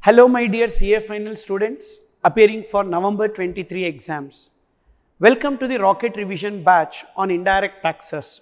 Hello my dear CA final students appearing for November 23 exams. Welcome to the Rocket Revision batch on indirect taxes.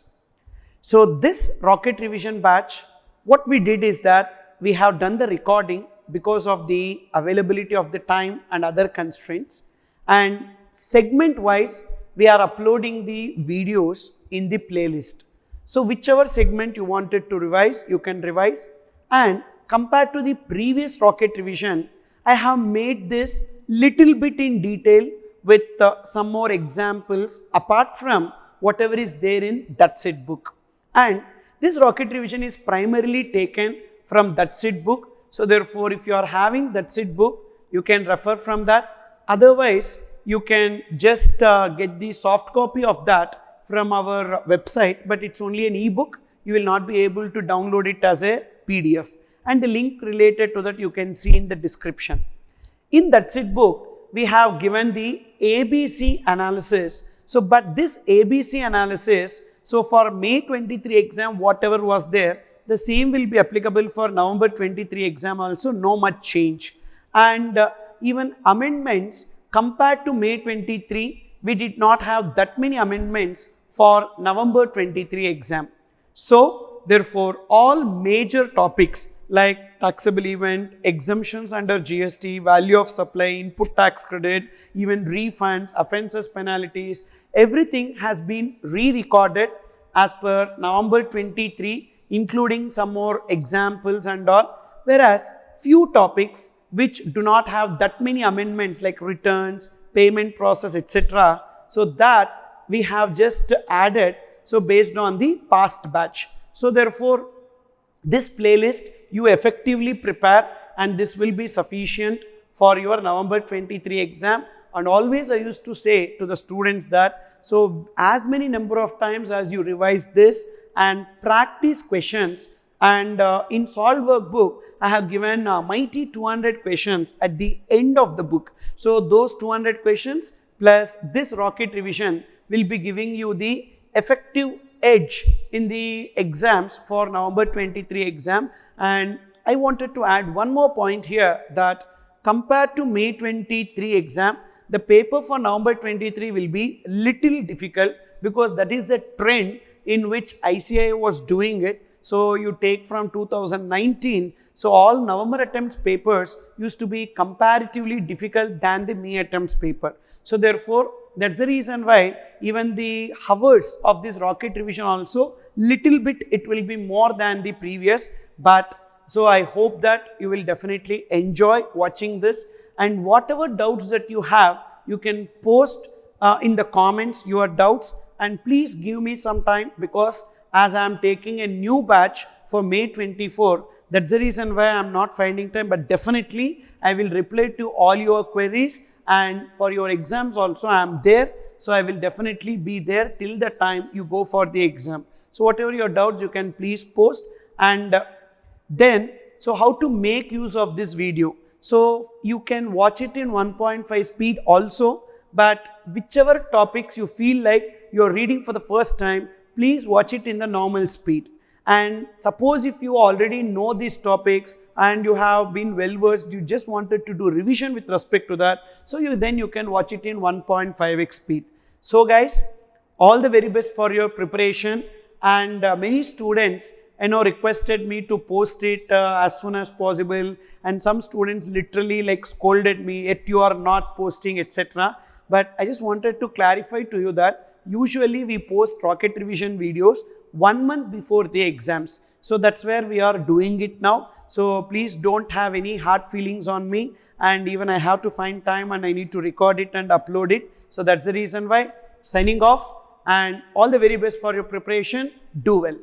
So this Rocket Revision batch, what we did is that we have done the recording because of the availability of the time and other constraints, and segment wise we are uploading the videos in the playlist. So whichever segment you wanted to revise, you can revise, and compared to the previous Rocket Revision, I have made this little bit in detail with some more examples apart from whatever is there in That's It book. And this Rocket Revision is primarily taken from That's It book. So therefore, if you are having That's It book, you can refer from that. Otherwise, you can just get the soft copy of that from our website, but it's only an ebook. You will not be able to download it as a PDF. And the link related to that you can see in the description. In That's It book, we have given the ABC analysis. So, but this ABC analysis, so for May 23 exam, whatever was there, the same will be applicable for November 23 exam also, no much change. And even amendments compared to May 23, we did not have that many amendments for November 23 exam. So, therefore, all major topics like taxable event, exemptions under GST, value of supply, input tax credit, even refunds, offences, penalties, everything has been re-recorded as per November 23, including some more examples and all, whereas few topics which do not have that many amendments like returns, payment process, etc. So that we have just added, so based on the past batch. So therefore, this playlist you effectively prepare, and this will be sufficient for your November 23 exam. And always I used to say to the students that, so as many number of times as you revise this and practice questions, and in Solve Workbook, I have given mighty 200 questions at the end of the book. So those 200 questions plus this Rocket Revision will be giving you the effective edge in the exams for November 23 exam. And I wanted to add one more point here, that compared to May 23 exam, the paper for November 23 will be little difficult, because that is the trend in which ICAI was doing it. So you take from 2019, so all November attempts papers used to be comparatively difficult than the May attempts paper. So therefore, that's the reason why even the hours of this Rocket Revision also little bit it will be more than the previous. But so I hope that you will definitely enjoy watching this, and whatever doubts that you have, you can post in the comments your doubts, and please give me some time, because as I am taking a new batch for May 24, that's the reason why I am not finding time, but definitely I will reply to all your queries. And for your exams also I am there, so I will definitely be there till the time you go for the exam. So whatever your doubts, you can please post. And then, so how to make use of this video? So you can watch it in 1.5 speed also, but whichever topics you feel like you are reading for the first time, please watch it in the normal speed. And suppose if you already know these topics and you have been well versed, you just wanted to do revision with respect to that, so then you can watch it in 1.5x speed. So guys, all the very best for your preparation. And many students requested me to post it as soon as possible, and some students literally like scolded me, yet you are not posting, etc. But I just wanted to clarify to you that usually we post Rocket Revision videos 1 month before the exams. So that's where we are doing it now. So please don't have any hard feelings on me, and even I have to find time and I need to record it and upload it. So that's the reason why. Signing off, and all the very best for your preparation. Do well.